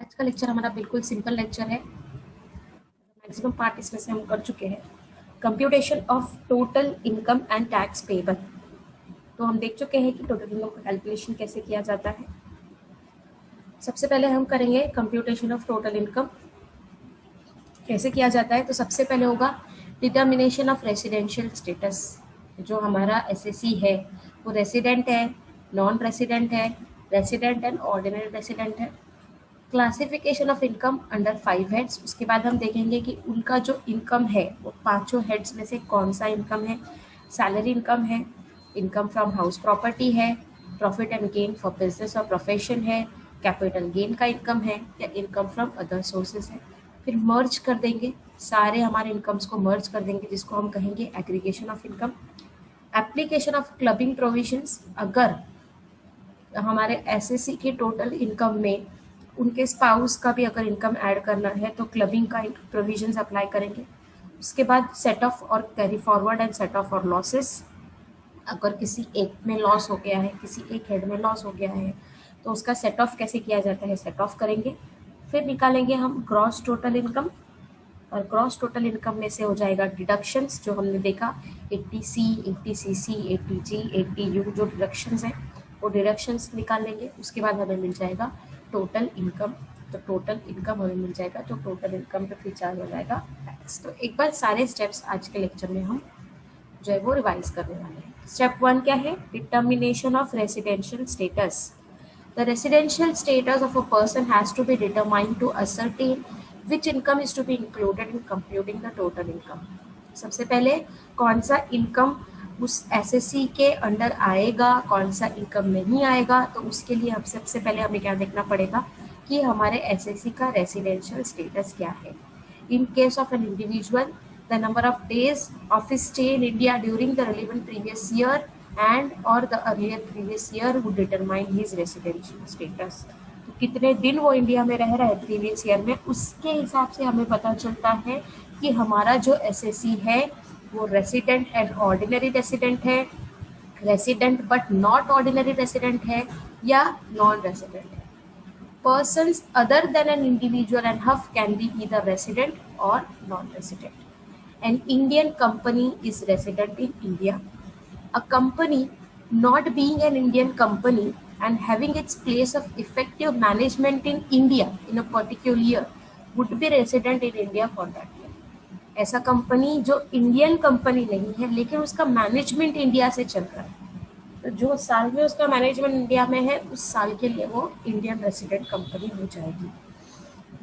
आज का लेक्चर हमारा बिल्कुल सिंपल लेक्चर है। मैक्सिमम पार्ट इसमें से हम कर चुके हैं। Computation of total income and tax payable. तो हम देख चुके हैं कि टोटल इनकम का कैलकुलेशन कैसे किया जाता है। सबसे पहले हम करेंगे कंप्यूटेशन ऑफ टोटल इनकम कैसे किया जाता है। तो सबसे पहले होगा डिटर्मिनेशन ऑफ रेसिडेंशियल स्टेटस। जो हमारा एसएससी है वो रेसिडेंट है, नॉन रेसिडेंट है, रेसिडेंट एंड ऑर्डिनरी रेसिडेंट है। Classification of income under 5 heads. उसके बाद हम देखेंगे कि उनका जो इनकम है वो पांचों हेड्स में से कौन सा इनकम है। सैलरी इनकम है, इनकम फ्रॉम हाउस प्रॉपर्टी है, profit and gain for business और प्रोफेशन है, कैपिटल गेन का इनकम है या इनकम फ्रॉम अदर सोर्सेज है। फिर मर्ज कर देंगे, सारे हमारे इनकम्स को मर्ज कर देंगे जिसको हम कहेंगे aggregation of income. Application of clubbing provisions. अगर हमारे एसएससी के टोटल इनकम में उनके स्पाउस का भी अगर इनकम ऐड करना है तो क्लबिंग का प्रोविजंस अप्लाई करेंगे। उसके बाद सेट ऑफ और carry forward and set of और लॉसेस। अगर किसी एक में लॉस हो गया है, किसी एक हेड में लॉस हो गया है, तो उसका सेट ऑफ कैसे किया जाता है, सेट ऑफ करेंगे। फिर निकालेंगे हम ग्रॉस टोटल इनकम, और ग्रॉस टोटल इनकम में से हो जाएगा डिडक्शंस जो हमने देखा 80C, 80CC, 80G, 80U जो डिडक्शंस हैं वो डिडक्शंस निकाल लेंगे। उसके बाद हमें मिल जाएगा टोटल इनकम। तो टोटल इनकम हमें मिल जाएगा, तो टोटल इनकम पे फिर चार्ज हो जाएगा टैक्स। तो एक बार सारे स्टेप्स आज के लेक्चर में हम जो है वो रिवाइज करने वाले हैं। स्टेप 1 क्या है? Determination of residential status. The residential status of a person has to be determined to ascertain which income is to be included in computing the total income. सबसे पहले कौन सा इनकम उस एसएससी के अंडर आएगा, कौन सा इनकम नहीं आएगा, तो उसके लिए हम सबसे पहले हमें क्या देखना पड़ेगा कि हमारे एसएससी का रेसिडेंशियल स्टेटस क्या है। In case of an individual, the number of days of his stay in India during the relevant previous year and or the earlier previous year would determine his residential status. तो कितने दिन वो India में रह रहा है previous year में, उसके हिसाब से हमें पता चलता है कि हमारा जो एसएससी है वो रेसिडेंट एंड ऑर्डिनरी रेसिडेंट है, resident but not ordinary resident है या नॉन रेसिडेंट है। Persons other than an individual and HUF can be either resident or non-resident. An Indian company is resident in India. A company not being an Indian company and having its place of effective management in India in a particular year would be resident in India for that year. ऐसा company जो Indian company नहीं है लेकिन उसका management India से चल रहा है, तो जो साल में उसका मैनेजमेंट इंडिया में है उस साल के लिए वो इंडियन रेसिडेंट कंपनी हो जाएगी।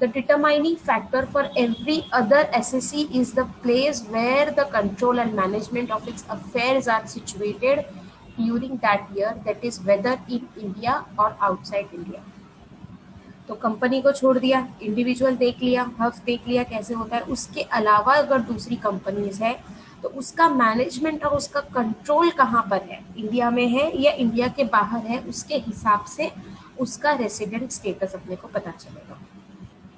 The determining factor for every other SSC is the place where the control and management of its affairs are situated during that year, that is whether in India or outside India. तो company को छोड़ दिया, individual देख लिया, हफ देख लिया कैसे होता है, उसके अलावा अगर दूसरी कंपनीज है तो उसका मैनेजमेंट और उसका कंट्रोल कहाँ पर है, इंडिया में है या इंडिया के बाहर है, उसके हिसाब से उसका रेसिडेंट स्टेटस अपने को पता चलेगा।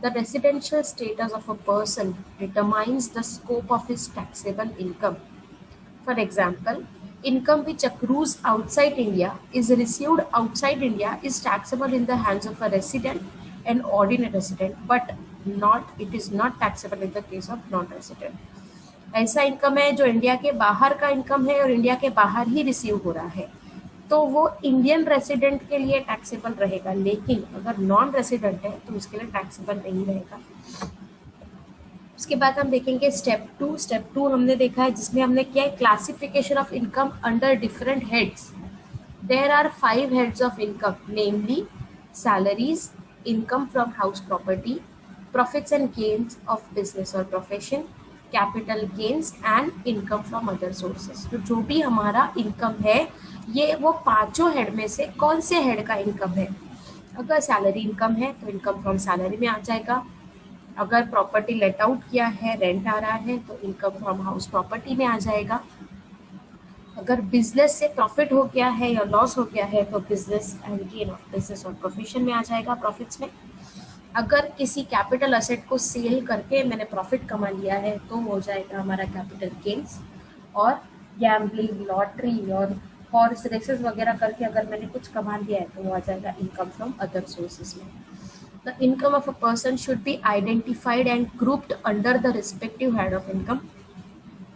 The residential status of a person determines the scope of his taxable income. For example, income which accrues outside India is received outside India is taxable in the hands of a resident and ordinary resident, but it is not taxable in the case of non-resident. ऐसा income है जो India के बाहर का income है और India के बाहर ही रिसीव हो रहा है, तो वो इंडियन रेसिडेंट के लिए टैक्सेबल रहेगा, लेकिन अगर नॉन रेसिडेंट है तो उसके लिए टैक्सेबल नहीं रहेगा। उसके बाद हम देखेंगे स्टेप 2। स्टेप 2 हमने देखा है जिसमें हमने किया है classification of income under different heads. There are 5 heads of income, namely salaries, income from house property, profits and gains of business और profession, capital gains and income from other sources. तो जो भी हमारा इनकम है ये वो पांचों head में से कौन से हेड का इनकम है। अगर सैलरी इनकम है तो इनकम फ्रॉम सैलरी में आ जाएगा। अगर प्रॉपर्टी लेट आउट किया है, रेंट आ रहा है, तो इनकम फ्रॉम हाउस प्रॉपर्टी में आ जाएगा। अगर बिजनेस से प्रॉफिट हो गया है या लॉस हो गया है तो business and gain of business और प्रोफेशन में आ जाएगा, प्रॉफिट्स में। अगर किसी कैपिटल असेट को सेल करके मैंने प्रॉफिट कमा लिया है तो हो जाएगा हमारा कैपिटल गेन्स। और गैम्बलिंग, लॉटरी और हॉर्स रेसेस वगैरह करके अगर मैंने कुछ कमा लिया है तो वो आ जाएगा इनकम फ्रॉम अदर सोर्सेज में। The income of a person should be identified and grouped under the respective head of income.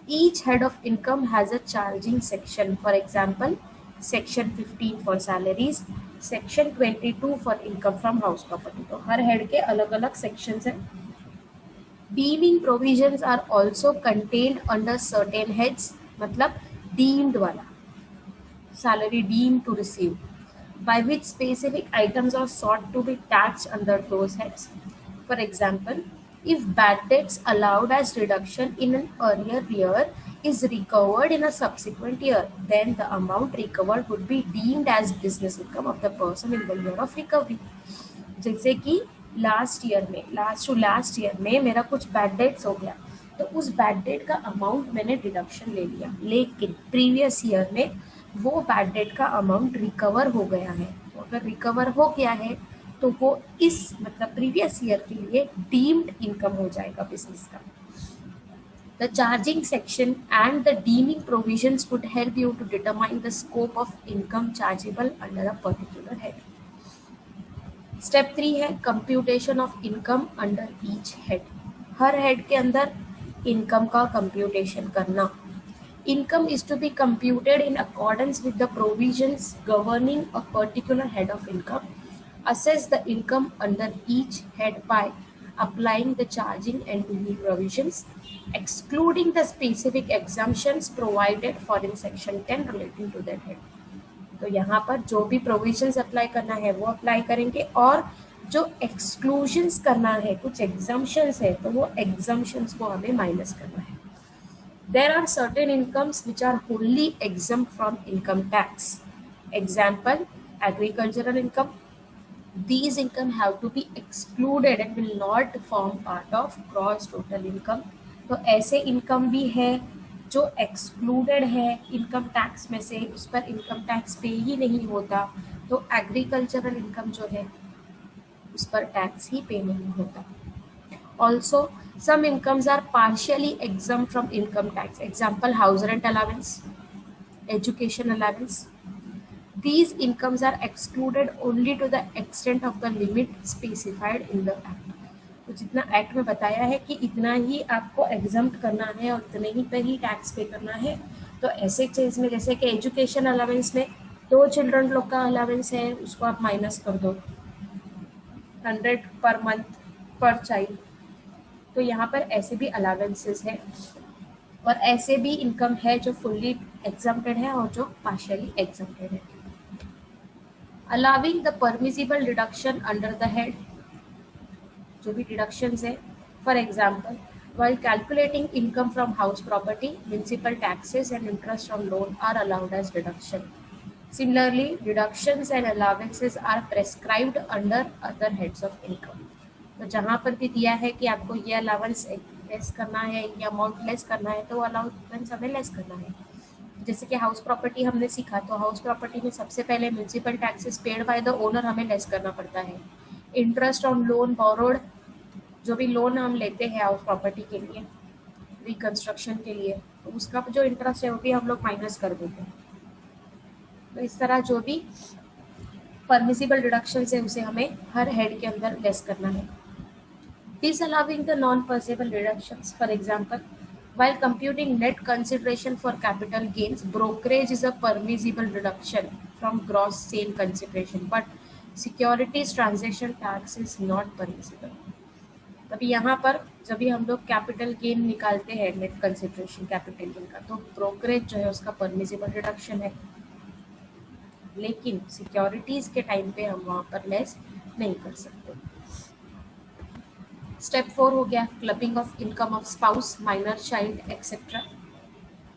Each head of income has a charging section. For example, section 15 for salaries, section 22 for income from house property. तो हर head के अलग अलग sections हैं. Deeming provisions are also contained under certain heads. मतलब deemed वाला, salary deemed to receive, by which specific items are sought to be taxed under those heads. For example, if bad debts allowed as reduction in an earlier year is recovered in a subsequent year, then the amount recovered would be deemed as business income of the person in the year of recovery. जैसे कि last year में मेरा कुछ bad debts हो गया, तो उस bad debt का अमाउंट मैंने डिडक्शन ले लिया, लेकिन प्रीवियस ईयर में वो बैड डेट का अमाउंट रिकवर हो गया है. तो अगर रिकवर हो गया है तो वो इस मतलब प्रीवियस ईयर के लिए डीम्ड इनकम हो जाएगा बिजनेस का. The charging section and the deeming provisions would help you to determine the scope of income chargeable under a particular head. Step 3 है computation of income under each head. Her head के अंदर income का computation करना. Income is to be computed in accordance with the provisions governing a particular head of income. Assess the income under each head by applying the charging and deeming provisions, excluding the specific exemptions provided for in section 10 relating to that head. तो यहाँ पर जो भी provisions apply करना है वो apply करेंगे, और जो एक्सक्लूजन्स करना है, कुछ एग्जम्पशंस है, तो वो एग्जम्पशंस को हमें माइनस करना है. There are certain incomes which are wholly exempt from income tax. Example, agricultural income. These income have to be excluded and will not form part of gross total income. तो ऐसे income भी है जो excluded है income tax में से, उस पर इनकम टैक्स पे ही नहीं होता. तो एग्रीकल्चरल इनकम जो है उस पर टैक्स ही पे नहीं होता. Also some incomes are partially exempt from income tax. Example, house rent allowance, education allowance. These incomes are excluded only to the extent of the limit specified in the act. तो जितना act में बताया है कि इतना ही आपको exempt करना है और इतने ही पे ही टैक्स पे करना है. तो ऐसे चीज़ में जैसे कि एजुकेशन अलावेंस में 2 चिल्ड्रन लोग का अलावेंस है, उसको आप माइनस कर दो 100 पर मंथ पर चाइल्ड. तो यहाँ पर ऐसे भी अलावेंसेस है, और ऐसे भी इनकम है जो फुल्ली एग्जम्प्टेड है और जो पार्शियली एग्जम्प्टेड है. Allowing the permissible deduction under the head, जो भी डिडक्शंस है. For example, while calculating income from house property, municipal taxes and interest on loan are allowed as deduction. Similarly, deductions and allowances are prescribed under other heads of income. तो जहाँ पर भी दिया है कि आपको ये अलाउंस लेस करना है, ये अमाउंट लेस करना है, तो वो अलाउंस हमें लेस करना है. जैसे कि हाउस प्रॉपर्टी हमने सीखा, तो हाउस प्रॉपर्टी में सबसे पहले municipal taxes paid by the owner हमें लेस करना पड़ता है. इंटरेस्ट ऑन लोन बोरोड, जो भी लोन हम लेते हैं हाउस प्रॉपर्टी के लिए, रिकंस्ट्रक्शन के लिए, तो उसका जो इंटरेस्ट है वो भी हम लोग माइनस कर देते हैं. तो इस तरह जो भी परमिसिबल डिडक्शंस है उसे हमें हर हेड के अंदर लेस करना है. Disallowing the non-permissible deductions, for example, while computing net consideration for capital gains, brokerage is a permissible deduction from gross sale consideration, but securities transaction tax is not permissible. तभी यहाँ पर जब भी हम लोग कैपिटल गेन निकालते हैं, net consideration capital gain का, तो ब्रोकरेज जो है उसका परमिसिबल डिडक्शन है, लेकिन सिक्योरिटीज के टाइम पे हम वहाँ पर लेस नहीं कर सकते. स्टेप 4 हो गया clubbing of income of spouse, minor child etcetera.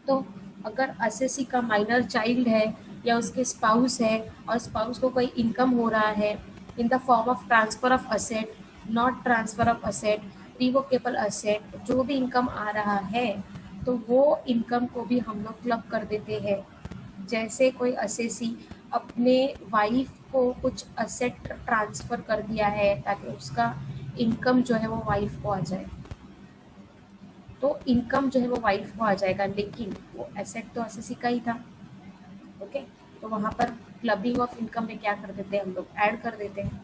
तो अगर असेसी का माइनर चाइल्ड है या उसके स्पाउस है और स्पाउस को कोई इनकम हो रहा है in the form of transfer of asset, not transfer of asset, revocable asset, जो भी इनकम आ रहा है तो वो इनकम को भी हम लोग क्लब कर देते हैं. जैसे कोई असेसी अपने वाइफ को कुछ असेट ट्रांसफ़र कर दिया है ताकि उसका इनकम जो है वो वाइफ को आ जाए, तो इनकम जो है वो वाइफ को आ जाएगा, लेकिन वो एसेट तो असेसी का ही था. ओके, तो वहाँ पर क्लबिंग ऑफ इनकम में क्या कर देते हैं हम लोग, ऐड कर देते हैं.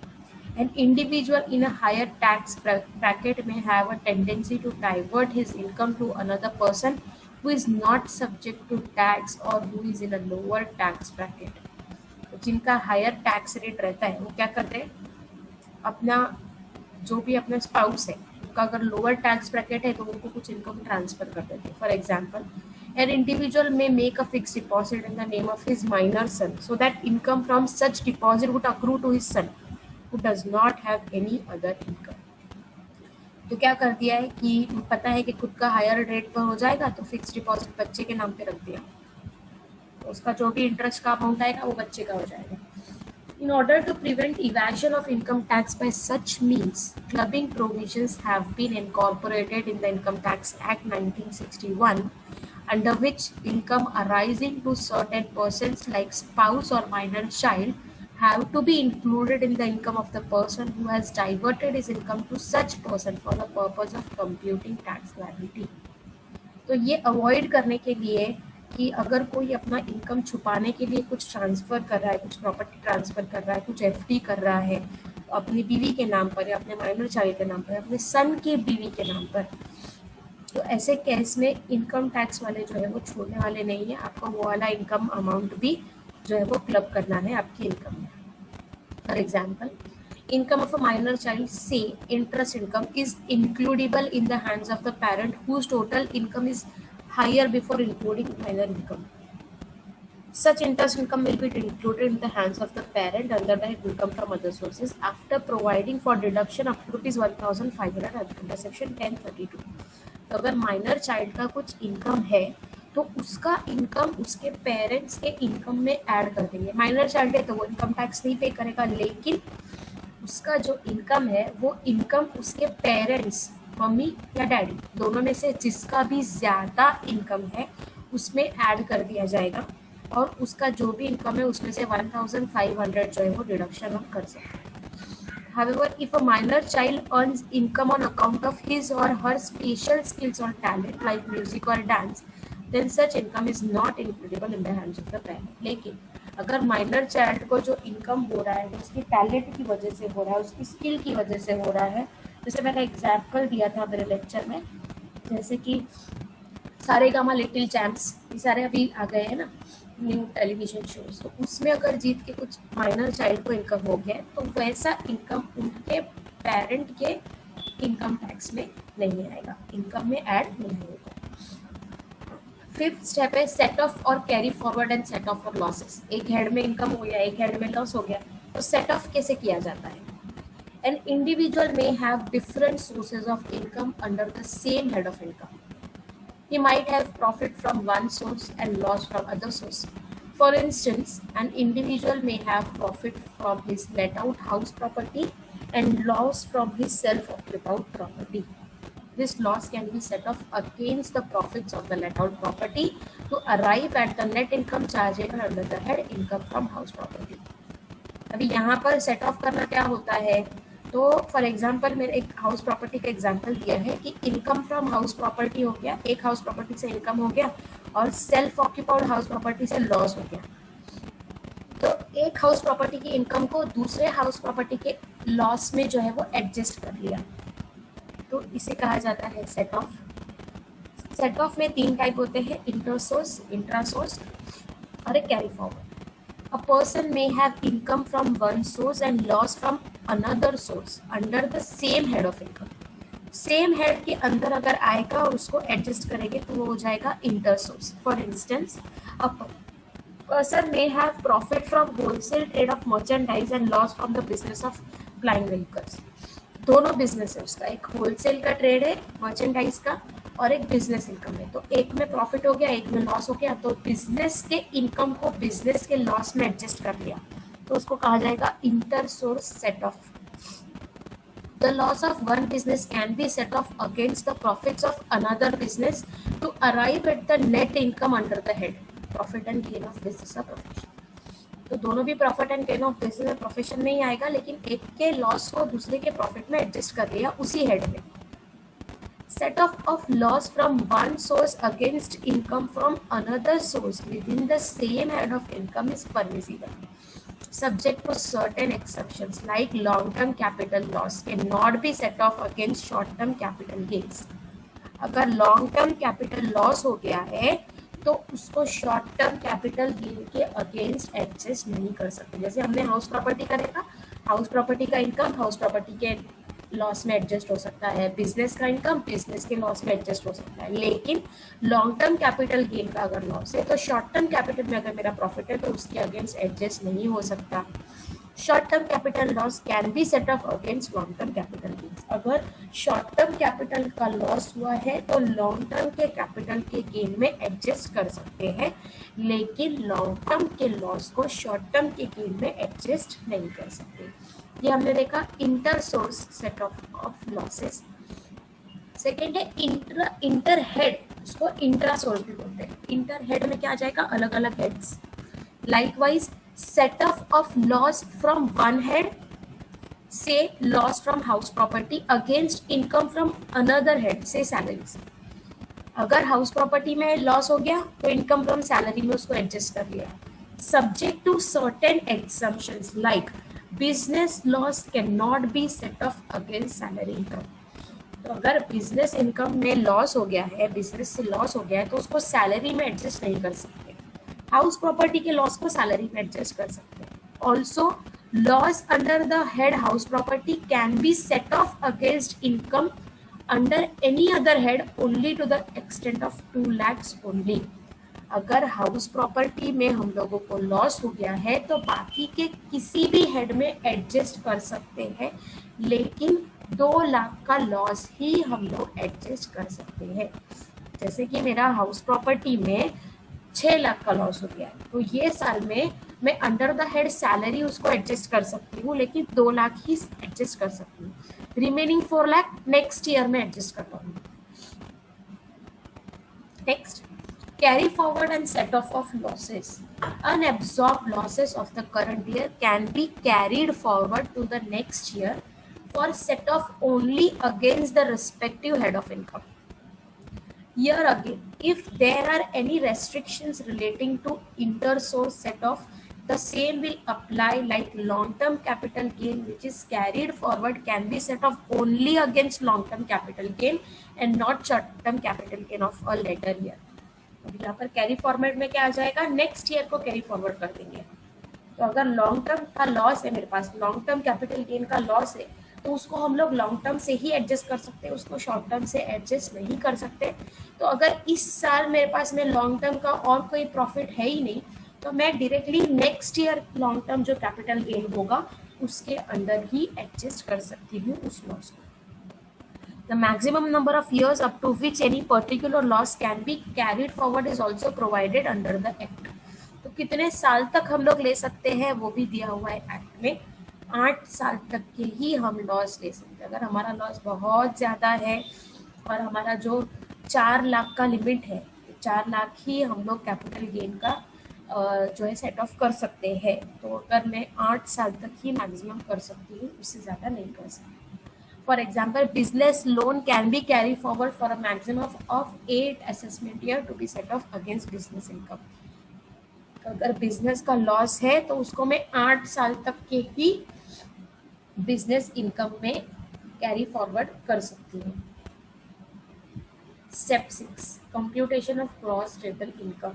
An individual in a higher tax bracket may have a tendency to divert his income to another person who is not subject to tax or who is in a lower tax bracket. तो जिनका higher tax rate रहता है वो क्या करते हैं, अपना जो भी अपना स्पाउस है उनका अगर लोअर टैक्स ब्रैकेट है तो उनको कुछ इनकम ट्रांसफर कर देते हैं. For example, an individual may make a fixed deposit in the name of his minor son so that income from such deposit would accrue to his son who does not have any other income. तो क्या कर दिया है कि पता है कि खुद का हायर रेट पर हो जाएगा तो फिक्स डिपॉजिट बच्चे के नाम पे रख दिया, तो उसका जो भी इंटरेस्ट का अमाउंट आएगा वो बच्चे का हो जाएगा. In order to prevent evasion of income tax by such means, clubbing provisions have been incorporated in the Income Tax Act 1961, under which income arising to certain persons like spouse or minor child have to be included in the income of the person who has diverted his income to such person for the purpose of computing tax liability. तो ये avoid करने के लिए कि अगर कोई अपना income छुपाने के लिए कुछ ट्रांसफ़र कर रहा है, कुछ प्रॉपर्टी ट्रांसफ़र कर रहा है, कुछ एफडी कर रहा है अपनी बीवी के नाम पर या अपने माइनर चाइल्ड के नाम पर, अपने सन के बीवी के नाम पर, तो ऐसे केस में इनकम टैक्स वाले जो है वो छोड़ने वाले नहीं है. आपको वो वाला इनकम अमाउंट भी जो है वो क्लब करना है आपकी इनकम में. For example, income of a minor child, say interest income, is includable in the hands of the parent whose total income is higher before including minor income. Such interest income will be included in the hands of the parent under the income from other sources after providing for deduction up to ₹1,500 under section 1032. तो अगर minor child का कुछ income है तो उसका income उसके parents के income में ऐड कर देंगे. माइनर चाइल्ड है तो वो इनकम टैक्स नहीं पे करेगा, लेकिन उसका जो इनकम है वो इनकम उसके पेरेंट्स, मम्मी या डैडी, दोनों में से जिसका भी ज़्यादा इनकम है उसमें ऐड कर दिया जाएगा और उसका जो भी इनकम है उसमें से 1,500 जो है वो डिडक्शन हम कर सकते हैं. However, if a minor child earns income on account of his or her special skills or talent like music or dance, then such income is not includable in the hands of the parent. लेकिन अगर minor child को जो income हो रहा है वो उसकी talent की वजह से हो रहा है, उसकी स्किल की वजह से हो रहा है, जैसे मैंने एग्जाम्पल दिया था मेरे लेक्चर में, जैसे कि सारेगामा लिटिल चैम्प्स, ये सारे अभी आ गए हैं ना न्यू टेलीविजन शोज, तो उसमें अगर जीत के कुछ माइनर चाइल्ड को इनकम हो गया तो वैसा इनकम उनके पेरेंट के इनकम टैक्स में नहीं आएगा, इनकम में ऐड नहीं होगा. फिफ्थ स्टेप है सेट ऑफ और carry forward and set of और लॉसेस. एक हेड में इनकम हो गया, एक हेड में लॉस हो गया, तो सेट ऑफ कैसे किया जाता है. An individual may have different sources of income under the same head of income. He might have profit from one source and loss from other source. For instance, an individual may have profit from his let out house property and loss from his self-occupied property. This loss can be set off against the profits of the let out property to arrive at the net income chargeable under the head income from house property. अभी यहाँ पर set of करना क्या होता है, तो for example मैंने एक हाउस प्रॉपर्टी का एग्जांपल दिया है कि इनकम फ्रॉम हाउस प्रॉपर्टी हो गया, एक हाउस प्रॉपर्टी से इनकम हो गया और सेल्फ ऑक्यूपाइड हाउस प्रॉपर्टी से लॉस हो गया. तो एक हाउस प्रॉपर्टी की इनकम को दूसरे हाउस प्रॉपर्टी के लॉस में जो है वो एडजस्ट कर लिया, तो इसे कहा जाता है सेट ऑफ. सेट ऑफ में 3 टाइप होते हैं, इंटर सोर्स, इंट्रा सोर्स और एक carry forward. A person may have income from one source and loss from another source under the same head of income. Same head के अंदर अगर आएगा और उसको एडजस्ट करेंगे तो वो हो जाएगा inter source. For instance, a person may have profit from wholesale trade of merchandise and loss from the business of flying vehicles. दोनों बिजनेस है उसका, एक होलसेल का ट्रेड है मर्चेंडाइज का और एक बिजनेस इनकम है, तो एक में प्रॉफिट हो गया एक में लॉस हो गया, तो बिजनेस के इनकम को बिजनेस के लॉस में एडजस्ट कर लिया, तो उसको कहा जाएगा inter source set of. The loss of one business can be set off against the profits of another business to arrive at the net income under the head profit and gain of business or profession. तो दोनों भी profit and gain of business और profession में ही आएगा, लेकिन एक के loss को दूसरे के प्रॉफिट में एडजस्ट कर लिया उसी हेड में. Set of loss from one source against income from another source with in the same head of income is permissible. subject to certain exceptions like long term capital loss cannot be set off against short term capital gains. अगर long term capital loss हो गया है तो उसको short term capital gain के against adjust नहीं कर सकते। जैसे हमने हाउस प्रॉपर्टी का देखा, हाउस प्रॉपर्टी का इनकम हाउस प्रॉपर्टी के लॉस में एडजस्ट हो सकता है, बिजनेस का इनकम बिजनेस के लॉस में एडजस्ट हो सकता है, लेकिन लॉन्ग टर्म कैपिटल गेन का अगर लॉस है तो शॉर्ट टर्म कैपिटल में अगर मेरा प्रॉफिट है तो उसके अगेंस्ट एडजस्ट नहीं हो सकता। Short term capital loss can be set off against long term capital gains. अगर शॉर्ट टर्म कैपिटल का लॉस हुआ है तो लॉन्ग टर्म के कैपिटल के गेन में एडजस्ट कर सकते हैं, लेकिन लॉन्ग टर्म के लॉस को शॉर्ट टर्म के गेन में एडजस्ट नहीं कर सकते। ये हमने देखा inter source set off losses. Second है इंटर हेड, उसको इंट्रा सोर्स भी बोलते हैं। इंटर हेड में क्या आ जाएगा, अलग अलग heads. Likewise set off of loss from one head, say loss from house property against income from another head, say salaries। अगर हाउस प्रॉपर्टी में लॉस हो गया तो इनकम फ्रॉम सैलरी में उसको एडजस्ट कर लिया। Subject to certain exemptions like business loss can not be set off against salary income. तो अगर बिजनेस इनकम में लॉस हो गया है, बिजनेस से लॉस हो गया है तो उसको सैलरी में एडजस्ट नहीं कर सकते। हाउस प्रॉपर्टी के लॉस को सैलरी में एडजस्ट कर सकते हैं। Also loss under the head house property can be set off against income under any other head only to the extent of 2 lakhs only. अगर हाउस प्रॉपर्टी में हम लोगों को लॉस हो गया है तो बाकी के किसी भी हेड में एडजस्ट कर सकते हैं, लेकिन 2 लाख का लॉस ही हम लोग एडजस्ट कर सकते हैं। जैसे कि मेरा हाउस प्रॉपर्टी में 6 लाख का लॉस हो गया है तो ये साल में मैं अंडर द हेड सैलरी उसको एडजस्ट कर सकती हूँ, लेकिन 2 लाख ही एडजस्ट कर सकती हूँ। रिमेनिंग 4 लाख नेक्स्ट ईयर में एडजस्ट कर पाऊंगी। Next, carry forward and set off losses. Unabsorbed losses of the current year can be carried forward to the next year for set off only against the respective head of income. Here again, if there are any restrictions relating to inter-source set-off, the same will apply like long-term capital gain which is carried forward can be set off only against long-term capital gain and not short-term capital gain of a later year. अब यहाँ पर carry forward में क्या आ जाएगा, next year को carry forward कर देंगे। तो अगर लॉन्ग टर्म का लॉस है मेरे पास, लॉन्ग टर्म कैपिटल गेन का लॉस है तो उसको हम लोग लॉन्ग टर्म से ही एडजस्ट कर सकते हैं, उसको शॉर्ट टर्म से एडजस्ट नहीं कर सकते। तो अगर इस साल मेरे पास में लॉन्ग टर्म का और कोई प्रॉफिट है ही नहीं तो मैं directly next year long term जो कैपिटल गेन होगा उसके अंदर ही एडजस्ट कर सकती हूँ उस लॉस को। The maximum number of years up to which any particular loss can be carried forward is also provided under the act. तो कितने साल तक हम लोग ले सकते हैं वो भी दिया हुआ है एक्ट में। 8 साल तक के ही हम लॉस ले सकते हैं। अगर हमारा लॉस बहुत ज़्यादा है और हमारा जो 4 लाख का लिमिट है, 4 लाख ही हम लोग कैपिटल गेन का जो है सेट ऑफ कर सकते हैं, तो अगर मैं 8 साल तक ही मैक्सिमम कर सकती हूँ, उससे ज़्यादा नहीं कर सकती। For example, business loan can be carry forward for a maximum of 8 assessment year to be set off against business income. अगर बिजनेस का लॉस है तो उसको मैं 8 साल तक के ही बिजनेस इनकम में कैरी फॉरवर्ड कर सकती हूँ। Step 6, computation of gross total income.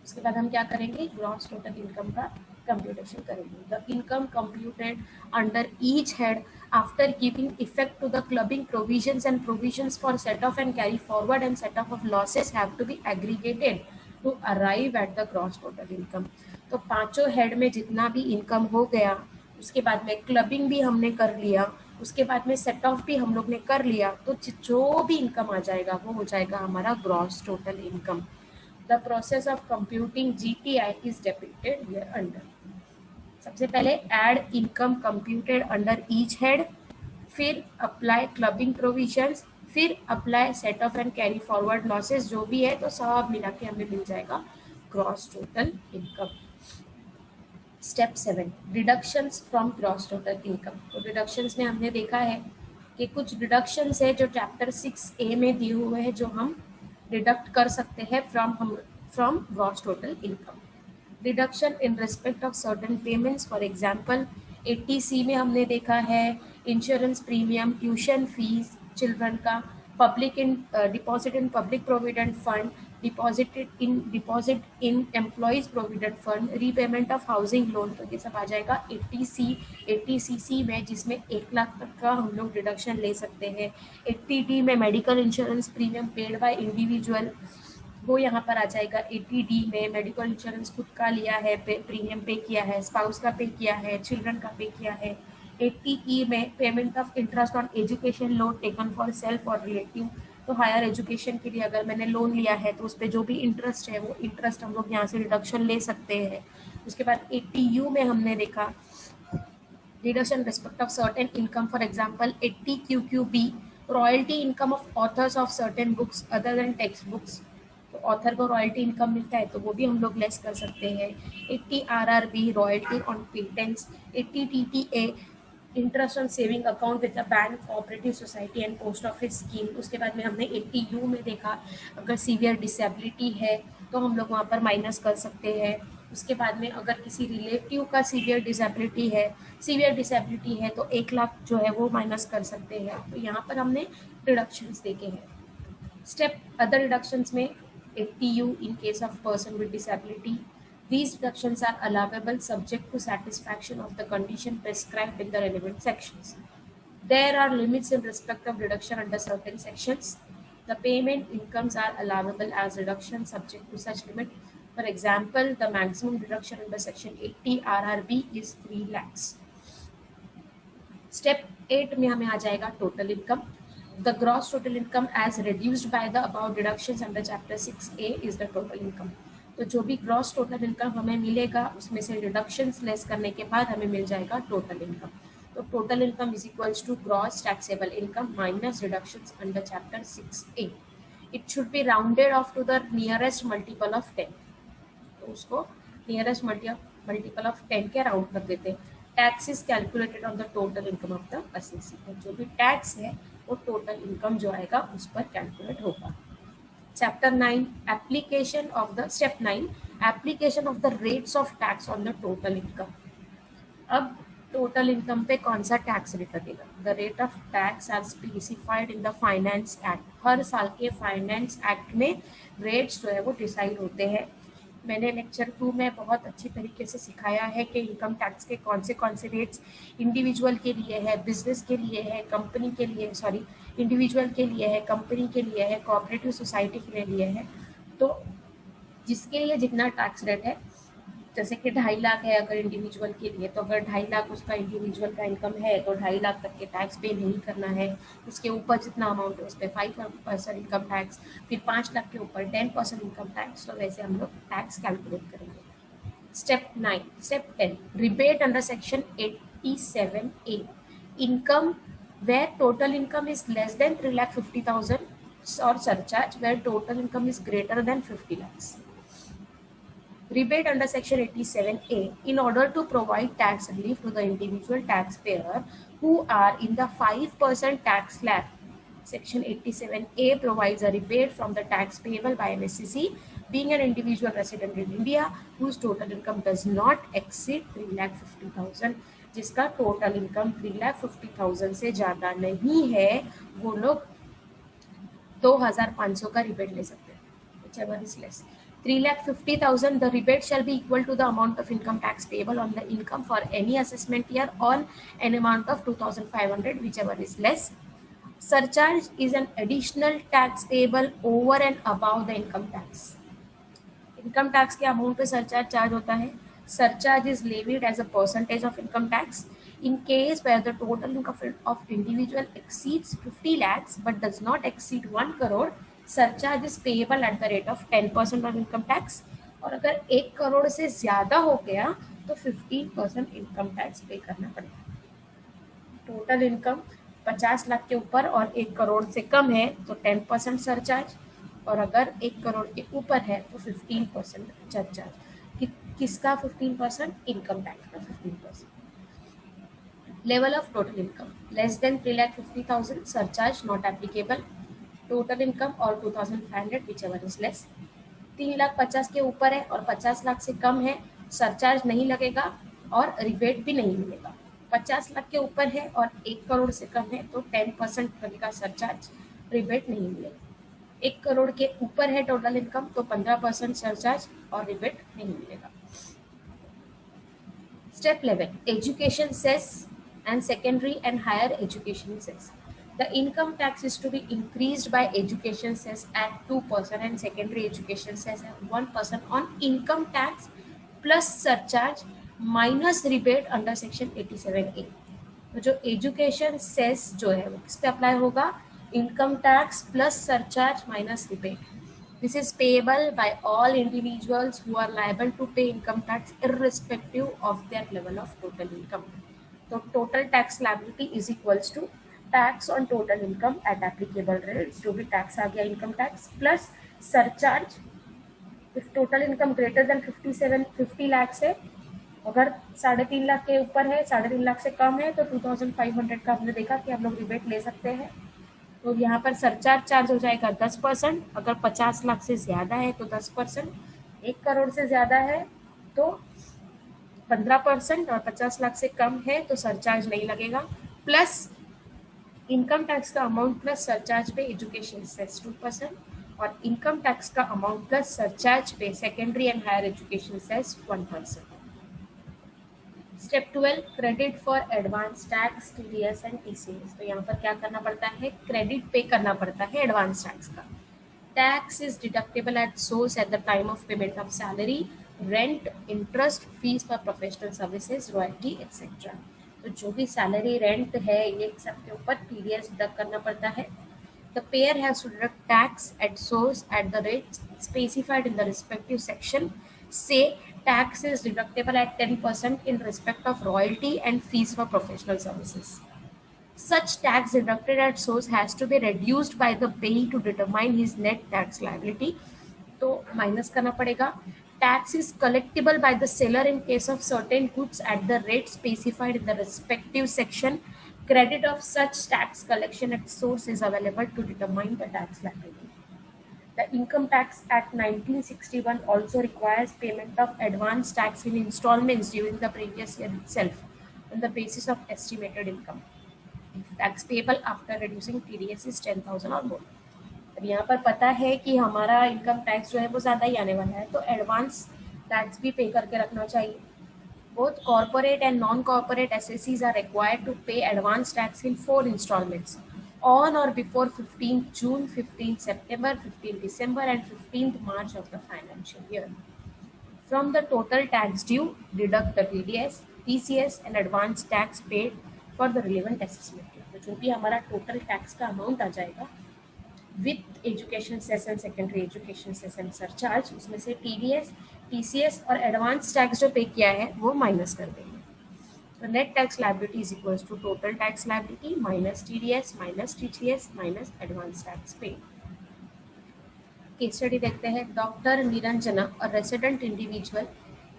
उसके बाद हम क्या करेंगे, ग्रॉस टोटल इनकम का कंप्यूटेशन करेंगे। The income computed under each head after giving effect to the clubbing provisions and provisions for set off and carry forward and set off losses have to be aggregated to arrive at the gross total income. तो पांचों head में जितना भी income हो गया, उसके बाद में क्लबिंग भी हमने कर लिया, उसके बाद में सेट ऑफ भी हम लोग ने कर लिया, तो जो भी इनकम आ जाएगा वो हो जाएगा हमारा gross total income. The process of computing GTI is depicted here under. सबसे पहले add income computed under each head, फिर अप्लाई क्लबिंग प्रोविजंस, फिर apply set off and carry forward losses, जो भी है तो सब मिला के हमें मिल जाएगा gross total income. Step 7, deductions from gross total income. तो डिडक्शंस में हमने देखा है कि कुछ डिडक्शंस है जो चैप्टर 6A में दिए हुए हैं, जो हम डिडक्ट कर सकते हैं from gross total income. Deduction in respect of certain payments, for example 80C में हमने देखा है insurance premium, tuition fees children का, public in deposit in public provident fund, deposit in employees provident fund, repayment of housing loan. तो ये सब आ जाएगा 80CC में, जिसमें 1 लाख तक का हम लोग डिडक्शन ले सकते हैं। 80D में medical insurance premium paid by individual, वो यहाँ पर आ जाएगा। 80D में मेडिकल इंश्योरेंस खुद का लिया है, प्रीमियम पे किया है, स्पाउस का पे किया है, चिल्ड्रन का पे किया है। 80E में payment of interest on education loan taken for self और रिलेटिव, तो हायर एजुकेशन के लिए अगर मैंने लोन लिया है तो उस पर जो भी इंटरेस्ट है वो इंटरेस्ट हम लोग यहाँ से रिडक्शन ले सकते हैं। उसके बाद 80U में हमने देखा deduction respect of certain income, for example 80QQB royalty income of authors of certain books other than text books, तो ऑथर को रॉयल्टी इनकम मिलता है तो वो भी हम लोग लेस कर सकते हैं। 80RRB royalty on patents, 80TTA interest on saving account with the bank, cooperative society and post office scheme. उसके बाद में हमने 80U में देखा अगर सीवियर डिसेबिलिटी है तो हम लोग वहाँ पर माइनस कर सकते हैं। उसके बाद में अगर किसी रिलेटिव का सीवियर डिसेबिलिटी है तो 1 लाख जो है वो माइनस कर सकते हैं। तो यहाँ पर हमने रिडक्शंस देखे हैं। स्टेप अदर रिडक्शंस में 80U in case of person with disability. These deductions are allowable subject to satisfaction of the condition prescribed in the relevant sections. There are limits in respect of deduction under certain sections. The payment incomes are allowable as reduction subject to such limit. For example, the maximum deduction under section 80 RRB is 3 lakhs. Step 8 में हमें आ जाएगा total income. The gross total income as reduced by the above deductions under chapter 6A is the total income. तो जो भी gross total income हमें मिलेगा उसमें से deductions less करने के बाद हमें मिल जाएगा total income. तो total income is equals to gross taxable income minus deductions under chapter 6A. It should be rounded off to the nearest multiple of 10. तो उसको nearest multiple of 10 के राउंड कर देते हैं। Tax is calculated on the total income of the assessee, जो भी tax है वो टोटल इनकम जो आएगा उस पर कैलकुलेट होगा। Chapter 9 application of the step 9 application of the rates of tax on the total income. अब टोटल इनकम पे कौन सा टैक्स रेट लगेगा? The rate of tax as specified in the finance act. हर साल के फाइनेंस एक्ट में rates जो है वो डिसाइड होते हैं। मैंने लेक्चर 2 में बहुत अच्छी तरीके से सिखाया है कि इनकम टैक्स के कौन से रेट्स इंडिविजुअल के लिए है, बिजनेस के लिए है, कंपनी के लिए, इंडिविजुअल के लिए है, कंपनी के लिए है, कोऑपरेटिव सोसाइटी के लिए है। तो जिसके लिए जितना टैक्स रेट है, जैसे कि 2.5 लाख है अगर इंडिविजुअल के लिए, तो अगर 2.5 लाख उसका इंडिविजुअल का इनकम है तो 2.5 लाख तक के टैक्स पे नहीं करना है। उसके ऊपर जितना अमाउंट है उस पर 5% इनकम टैक्स, फिर 5 लाख के ऊपर 10% इनकम टैक्स। तो वैसे हम लोग टैक्स कैलकुलेट करेंगे। Step 10 rebate under section 87A income where total income is less than 3,50,000 or surcharge where total income is greater than 50 lakhs. Rebate under section 87A in order to provide tax relief to the individual taxpayer who are in the 5% tax slab. Section 87A provides a rebate from the tax payable by an SEC being an individual resident in India whose total income does not exceed 3,50,000. जिसका total income 3,50,000 से ज़्यादा नहीं है वो लोग 2,500 का rebate ले सकते हैं, whichever is less. 3,50,000, the rebate shall be equal to the amount of income tax payable on the income for any assessment year on an amount of 2,500, whichever is less. Surcharge is an additional tax payable over and above the income tax. Income tax के amount पे surcharge charge होता है। Surcharge is levied as a percentage of income tax in case where the total income of individual exceeds 50 lakhs but does not exceed 1 crore. Surcharge is payable at the rate of 10% of income tax. और अगर 1 करोड़ से ज़्यादा हो गया तो 15% income tax पे करना पड़ेगा। टोटल इनकम 50 लाख के ऊपर और 1 करोड़ से कम है तो 10% सरचार्ज, और अगर 1 करोड़ के ऊपर है तो 15% सरचार्ज। किसका 15%? इनकम टैक्स का 15%। Level of total income less than 3,50,000 surcharge not applicable. Total income और 2,500 विचएवर इज लेस। 3,50,000 के ऊपर है और 50 लाख से कम है सरचार्ज नहीं लगेगा और रिबेट भी नहीं मिलेगा। 50 लाख के ऊपर है और 1 करोड़ से कम है तो 10% लगेगा सरचार्ज, रिबेट नहीं मिलेगा। 1 करोड़ के ऊपर है टोटल इनकम तो 15% सरचार्ज और रिबेट नहीं मिलेगा। Step 11. Education cess and secondary and higher education cess. The income tax is to be increased by education cess at 2% and secondary education cess at 1% on income tax plus surcharge minus rebate under section 87A. तो जो education cess जो है वो किस पे apply होगा? Income tax plus surcharge minus rebate. This is payable by all individuals who are liable to pay income tax irrespective of their level of total income. So total tax liability is equals to tax on total income at applicable rates. जो भी tax आ गया income tax plus surcharge. If total income greater than 50 lakhs है, अगर 3.5 लाख के ऊपर है, 3.5 लाख से कम है तो 2500 का हमने देखा कि हम लोग रिबेट ले सकते हैं। तो यहाँ पर सरचार्ज चार्ज हो जाएगा 10%, अगर 50 लाख से ज़्यादा है तो 10%, 1 करोड़ से ज़्यादा है तो 15% और 50 लाख से कम है तो सरचार्ज नहीं लगेगा। प्लस इनकम टैक्स का अमाउंट प्लस सरचार्ज पे एजुकेशन सेस 2% और इनकम टैक्स का अमाउंट प्लस सरचार्ज पे secondary and higher education cess 1%। Step 12 credit for advance tax, TDS and TCS. तो यहाँ पर क्या करना पड़ता है? क्रेडिट पे करना पड़ता है एडवांस टैक्स का। Tax is deductible at source at the time of payment of salary, rent, interest, fees for professional services, royalty etcetera. तो जो भी सैलरी, रेंट है ये सब के ऊपर टीडीएस डिडक्ट करना पड़ता है। The payer has to deduct tax at source at the rates specified in the respective section. Say tax is deductible at 10% in respect of royalty and fees for professional services. Such tax deducted at source has to be reduced by the payee to determine his net tax liability. तो minus करना पड़ेगा. Tax is collectible by the seller in case of certain goods at the rate specified in the respective section. Credit of such tax collection at source is available to determine the tax liability. The Income Tax Act 1961 also requires payment of advance tax in installments during the previous year itself on the basis of estimated income. If tax payable after reducing TDS is 10,000 or more. अब यहाँ पर पता है कि हमारा income tax जो है वो ज़्यादा ही आने वाला है तो एडवांस टैक्स भी पे करके रखना चाहिए. Both corporate and non-corporate assessees are required to pay advance tax in 4 installments on or before 15th June, 15th September, 15th December and 15th March of the financial year. From the total tax due, deduct the TDS, TCS and advance tax paid for the relevant assessment. तो जो भी हमारा total tax का amount आ जाएगा with education cess and secondary education cess and surcharge, उसमें से TDS, TCS और advance tax जो पे किया है वो माइनस कर देंगे. तो net tax liability is equals to total tax liability minus TDS minus TCS minus advance tax pay. Case study देखते हैं. Doctor Niranjana, a resident individual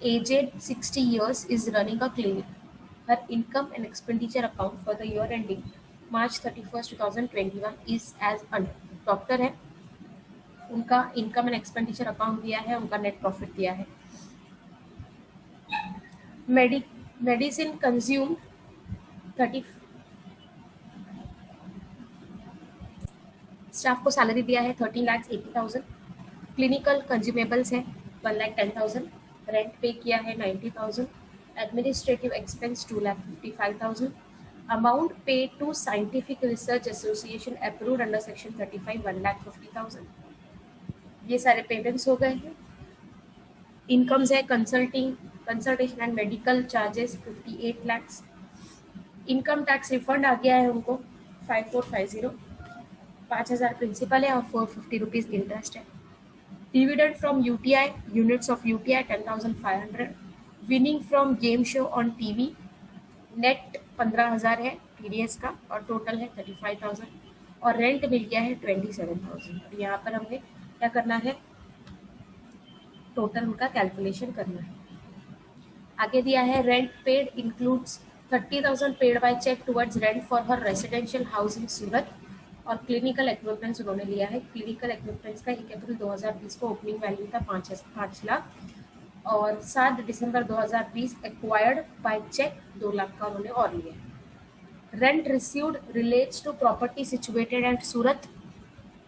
aged 60 years is running a clinic. Her income and expenditure account for the year ending March 31st, 2021 is as under. Doctor है, उनका income and expenditure account दिया है, उनका net profit दिया है. Medicine consume 30, staff को salary दिया है 13,80,000. क्लिनिकल कंज्यूमेबल्स है 1,10,000. रेंट पे किया है 90,000. Administrative expense 2,55,000. Amount pay to scientific research association approved under section 35 1,50,000. ये सारे पेमेंट्स हो गए हैं. इनकम्स है consultation and medical charges 58 lakhs. Income tax refund आ गया है उनको 5450. 5,000 प्रिंसिपल है और 450 रुपीज़ इंटरेस्ट है. Dividend from UTI, units of UTI 10,500. Winning from game show on TV, net 15,000 है TDS का और टोटल है 35,000 और रेंट मिल गया है 27,000. यहाँ पर हमने क्या करना है? टोटल उनका कैलकुलेशन करना है. आगे दिया है rent paid includes 30,000 paid by cheque towards rent for her residential house in Surat और क्लिनिकल इक्विपमेंट्स उन्होंने लिया है. क्लिनिकल इक्विपमेंट्स का 1 अप्रैल 2020 को ओपनिंग वैल्यू था 5 लाख और 7 दिसंबर 2020 एक्वायर्ड बाय चेक 2 लाख का उन्होंने और लिया। Rent received relates to property situated at Surat.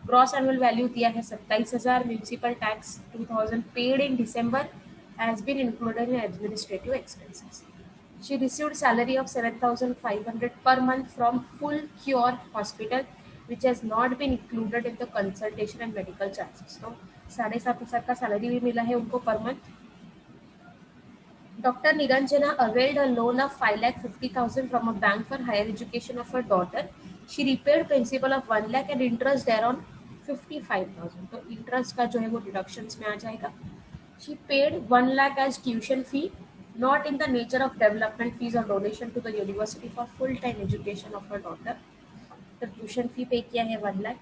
Gross annual value दिया है 27,000। Municipal tax 2000 paid in December has been included in administrative expenses. She received salary of 7,500 per month from Full Cure Hospital, which has not been included in the consultation and medical charges. तो 7,500 का salary भी मिला है उनको per month. Dr. Niranjana availed a loan of 5,50,000 from a bank for higher education of her daughter. She repaid principal of 1 lakh and interest thereon 55,000. तो interest का जो है वो डिडक्शंस में आ जाएगा। She paid 1 lakh as tuition fee, not in the nature of development fees or donation to the university for full-time education of her daughter. The tuition fee pay किया है 1 lakh.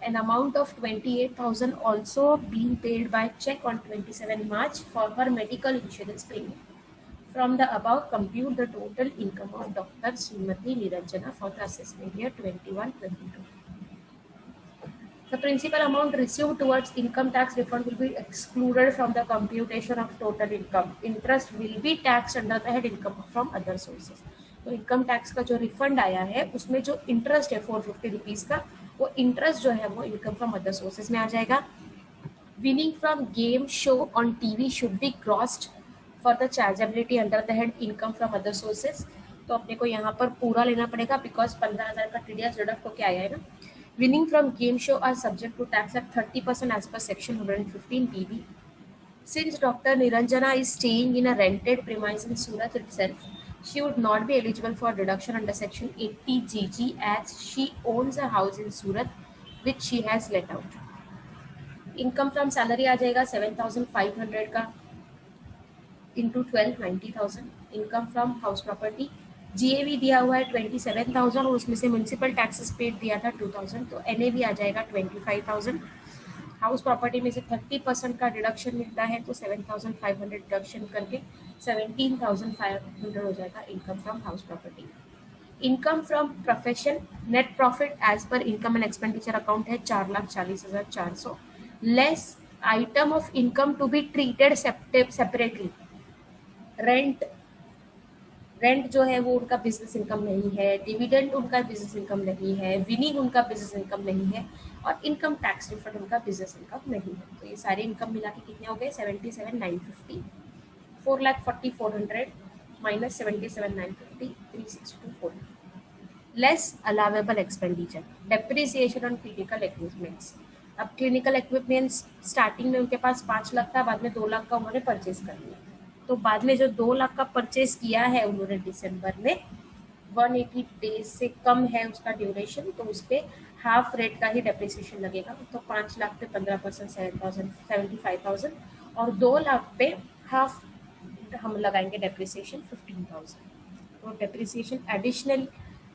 An amount of 28,000 also being paid by check on 27 March for her medical insurance premium. From the above, compute the total income of Dr. Srimati Niranjana for the assessment year 21-22. The principal amount received towards income tax refund will be excluded from the computation of total income. Interest will be taxed under the head income from other sources. तो income tax का जो refund आया है उसमें जो interest है 450 rupees का, वो इंटरेस्ट जो है वो इनकम फ्रॉम अदर सोर्सेज में आ जाएगा। Winning from game show on TV should be crossed for the chargeability under the head income from other sources. तो अपने को यहाँ पर पूरा लेना पड़ेगा बिकॉज 15,000 का टीडीएस डिडक्ट होके आया है ना। Winning from game show are subject to tax at 30% as per section 115 BB. Since Dr. Niranjana is staying in a rented premise in Surat itself, she would not be eligible for deduction under section 80 GG as she owns a house in Surat which she has let out. Income from salary आ जाएगा 7,500 का into 12 90,000. Income from house property GAV दिया हुआ है 27,000 और उसमें से municipal taxes paid दिया था 2,000, तो एनएवी आ जाएगा 25,000। हाउस प्रॉपर्टी में से 30% का डिडक्शन मिलता है तो 7,500 डिडक्शन करके 17,500 हो जाएगा income from house property. Income from profession net profit as per income and expenditure account है 4,40,400 less item of income to be treated separately. Rent जो है वो उनका बिजनेस इनकम नहीं है, डिविडेंड उनका बिजनेस इनकम नहीं है, विनिंग उनका बिजनेस इनकम नहीं है और इनकम टैक्स रिफंड उनका बिजनेस इनकम नहीं है। तो ये सारे इनकम मिला के कितने हो गए 77,950, 4,40,400 minus 77,950 362,400 less allowable expenditure depreciation on clinical equipments. अब क्लिनिकल इक्विपमेंट्स स्टार्टिंग में उनके पास 5 लाख था, बाद में 2 लाख का उन्होंने परचेज कर लिया। तो बाद में जो 2 लाख का परचेज किया है उन्होंने दिसंबर में 180 डेज से कम है उसका ड्यूरेशन, तो उस पर हाफ रेट का ही डेप्रिसिएशन लगेगा। तो 5 लाख पे 15% 75,000 और 2 लाख पे हाफ हम लगाएंगे डेप्रिसिएशन 15,000। तो depreciation additional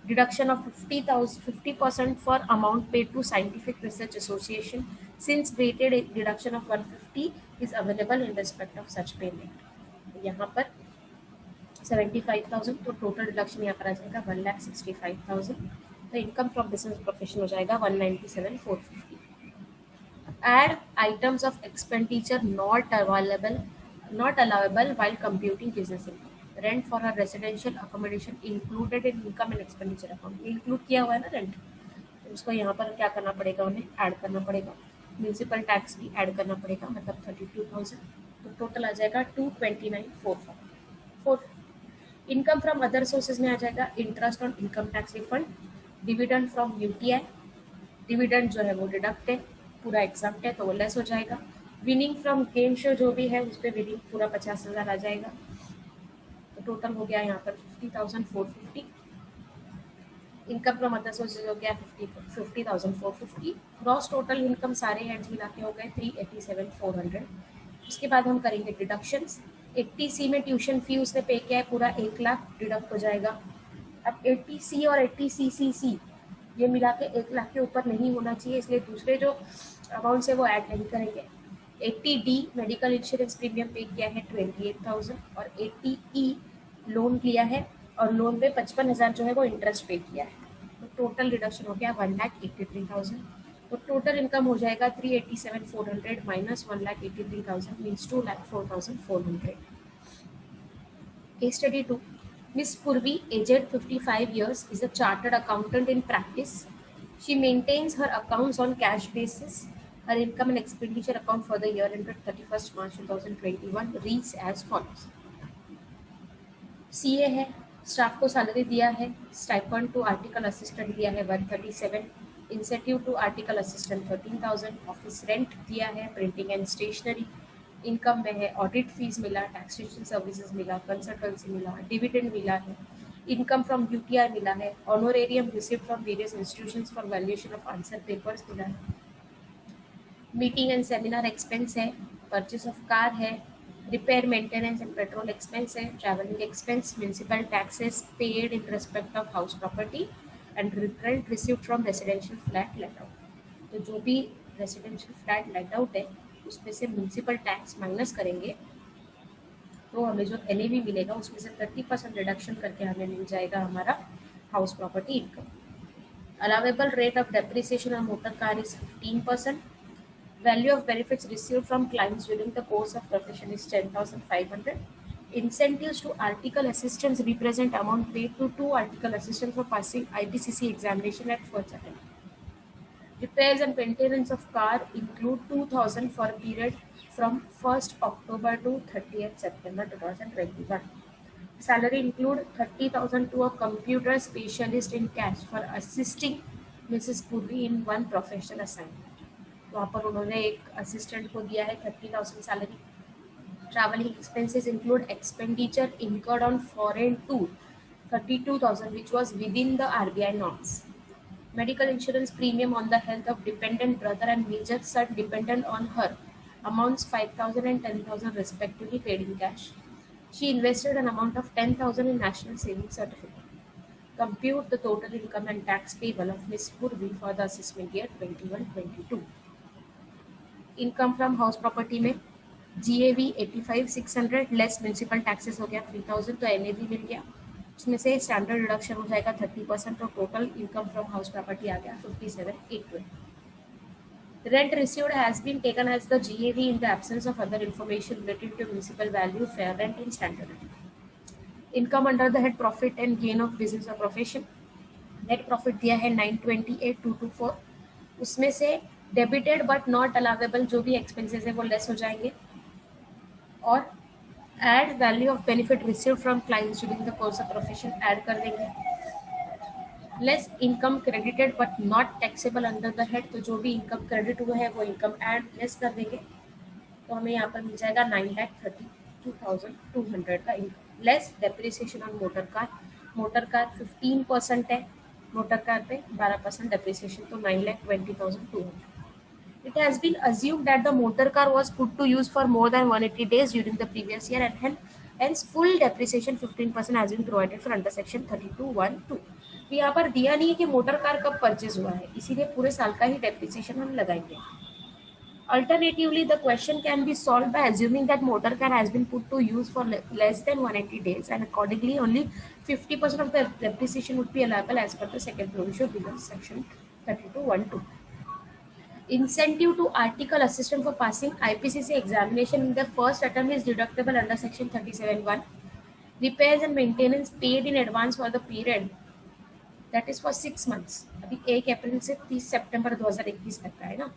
deduction of 50% for amount paid to scientific research association since weighted deduction of 150 is available in respect of such payment. यहाँ पर 75,000 तो टोटल डिडक्शन यहाँ पर आ जाएगा 1,65,000। तो इनकम फ्रॉम बिजनेस प्रोफेशन हो जाएगा 197,450। Add items of expenditure not allowable while computing business income. Rent for her residential accommodation included in income and expenditure account. Include किया हुआ है ना रेंट, तो उसको यहाँ पर क्या करना पड़ेगा, उन्हें ऐड करना पड़ेगा। म्यूनिसिपल टैक्स भी ऐड करना पड़ेगा, मतलब 32,000। तो टोटल आ जाएगा 229,450। इनकम फ्रॉम अदर सोर्सेज में आ जाएगा interest on income tax refund, dividend from UTI, dividend जो है वो डिडक्ट है, पूरा एग्जाम्प्ट है तो वो लेस हो जाएगा। विनिंग फ्रॉम गेम शो जो भी है उस पर विनिंग पूरा 50,000 आ जाएगा। तो टोटल हो गया यहाँ पर 50,450। इनकम फ्रॉम अदर सोर्सेज हो गया 50,450। ग्रॉस टोटल इनकम सारे हेड्स मिला के हो गए 387,400। उसके बाद हम करेंगे डिडक्शंस। 80C में ट्यूशन फी उसने पे किया है पूरा 1 लाख, डिडक्ट हो जाएगा। अब 80C और 80CCC ये मिला के 1 लाख के ऊपर नहीं होना चाहिए, इसलिए दूसरे जो अमाउंट है वो ऐड नहीं करेंगे। 80D मेडिकल इंश्योरेंस प्रीमियम पे किया है 28,000 और 80E लोन लिया है और लोन पे 55,000 जो है वो इंटरेस्ट पे किया है। तो टोटल डिडक्शन हो गया 1,83,000। तो टोटल इनकम हो जाएगा 387,400 minus 1,83,000 means 2,04,400. Case study 2. Miss Purvi, aged 55 years, is a chartered accountant in practice. She maintains her accounts on cash basis. Her income and expenditure account for the year ended 31st March 2021 reads as follows. CA है, staff को salary दिया है, stipend to article assistant दिया है 137, incentive to article assistant 13,000, office rent दिया है, printing and stationery. Income में है ऑडिट फीस मिला, टैक्सेशन सर्विसेज मिला, कंसल्टेंसी मिला, डिविडेंड मिला है, इनकम फ्रॉम यूटीआई मिला है, honorarium received from various institutions for valuation of answer papers मिला है, मीटिंग एंड सेमिनार एक्सपेंस है, परचेस ऑफ कार है, repair maintenance and petrol expense है, travelling expense, municipal taxes paid in respect of house property and rent received from residential flat let out. तो जो भी residential flat let out है उसमें से municipal tax minus करेंगे तो हमें जो एनएवी मिलेगा उसमें से 30% रिडक्शन करके हमें मिल जाएगा हमारा house property income. Allowable rate of depreciation on motor car is 15%. Value of benefits received from clients during the course of profession is 10,500. Incentives to article assistants represent amount paid to 2 article assistants for passing IPCC examination at first attempt. Repairs and maintenance of car include 2,000 for a period from 1st October to 30th September 2021. Salary include 30,000 to a computer specialist in cash for assisting Mrs. Puri in one professional assignment. वहाँ पर उन्होंने एक assistant को दिया है 30,000 salary. Travelling expenses include expenditure incurred on foreign tour 32,000 which was within the RBI norms. Medical insurance premium on the health of dependent brother and major son dependent on her amounts 5,000 and 10,000 respectively paid in cash. She invested an amount of 10,000 in National Savings Certificate. Compute the total income and tax payable of Ms. Purvi for the assessment year 21-22. Income from house property में GAV 85,600 less municipal taxes हो गया 3,000 तो NAV मिल गया. उसमें से standard reduction हो जाएगा 30% और total income from house property आ गया 57,820. Rent received has been taken as the GAV in the absence of other information related to municipal value, fair rent and standard rent. Income under the head profit and gain of business or profession. Net profit दिया है 928,224. उसमें से debited but not allowable जो भी expenses है वो less हो जाएंगे और add value of benefit received from clients during the course of profession add कर देंगे. Less income credited but not taxable under the head तो जो भी इनकम क्रेडिट हुआ है वो इनकम ऐड लेस कर देंगे तो हमें यहाँ पर मिल जाएगा 9,32,200 का income. Less depreciation on motor car. Motor car 15% है, मोटर कार पे 12% डेप्रिसिएशन तो 9,20,200. It has been assumed that the motor car was put to use for more than 180 days during the previous year and hence full depreciation 15% has been provided for under section 32(1)(2). तो यहाँ पर दिया नहीं है कि motor car कब purchase हुआ है इसीलिए पूरे साल का ही डेप्रिसिएशन हम लगाएंगे. Alternatively, the question can be solved by assuming that motor car has been put to use for less than 180 days and accordingly only 50% of the depreciation would be allowable as per the second provision below section 32(1)(2). Incentive to article assistant for passing IPCC examination in the first attempt is deductible under section 37(1). Repairs and maintenance paid in advance for the period that is for 6 months. अभी 1 अप्रैल से 30 सितंबर 2021 तक का है ना.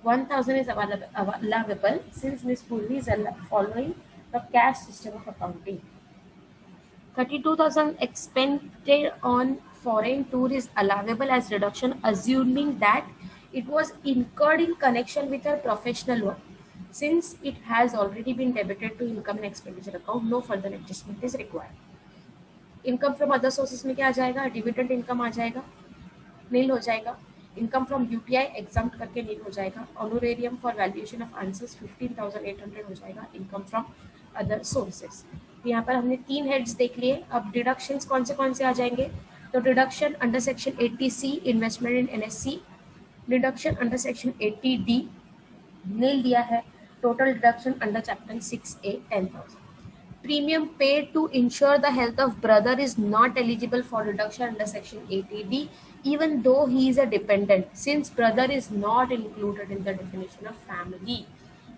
1,000 is allowable since Ms. Purvi is following the cash system of accounting. 32,000 expended on foreign tour is allowable as reduction assuming that it was incurred in connection with her professional work. Since it has already been debited to income and expenditure account, no further adjustment is required. Income from other sources में क्या आ जाएगा? Dividend income आ जाएगा, नील हो जाएगा. Income from UTI exempt करके नील हो जाएगा. Honorarium for valuation of answers 15,800 हो जाएगा. Income from other sources. यहाँ पर हमने 3 हेड्स देख लिए. अब डिडक्शंस कौन से आ जाएंगे? तो deduction under section 80C investment इन NSC, deduction under section 80D नील दिया है. Total deduction under chapter 6A 10,000. Premium paid to ensure the health of brother is not eligible for reduction under section 80D even though he is a dependent, since brother is not included in the definition of family.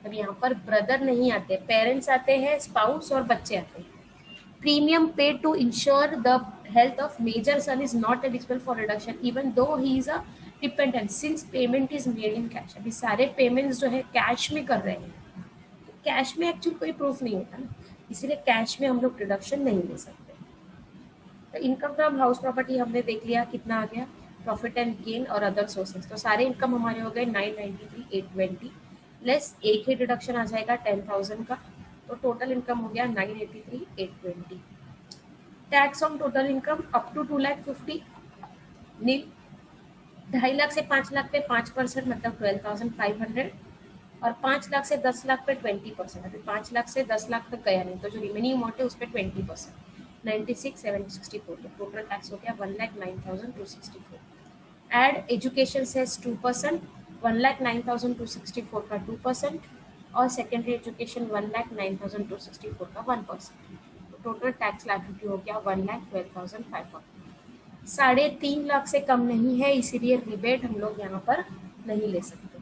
अब यहाँ पर brother नहीं आते, parents आते हैं, spouse और बच्चे आते हैं. Premium paid to ensure the health of major son is not eligible for reduction even though he is a dependent, since payment is made in cash. अभी सारे पेमेंट्स जो है कैश में कर रहे हैं, कैश में एक्चुअली कोई प्रूफ नहीं होता ना, इसीलिए कैश में हम लोग डिडक्शन नहीं ले सकते. तो इनकम फ्रॉम हाउस प्रॉपर्टी हमने देख लिया कितना आ गया, प्रॉफिट एंड गेन और अदर सोर्सेज. तो सारे इनकम हमारे हो गए 993,820 लेस एक ही डिडक्शन आ जाएगा 10,000 का, तो टोटल इनकम हो गया 983,820. Tax on total income up to 2,50,000 nil. 2.5 lakh से 5 लाख पे 5% मतलब 12,500, और 5 लाख से 10 लाख पे 20%. अभी 5 लाख से 10 लाख तक गया नहीं, तो जो रिमेनिंग अमाउंट है उस पर 20%, 96,764. तो टोटल टैक्स हो गया 1,09,264. एड एजुकेशन सेस 2%, 1,09,264 का 2%, और सेकेंडरी एजुकेशन 1,09,264 का 1%. तो टोटल टैक्स लायबिलिटी हो गया 1,12,500. 3.5 लाख से कम नहीं है, इसीलिए रिबेट हम लोग यहाँ पर नहीं ले सकते.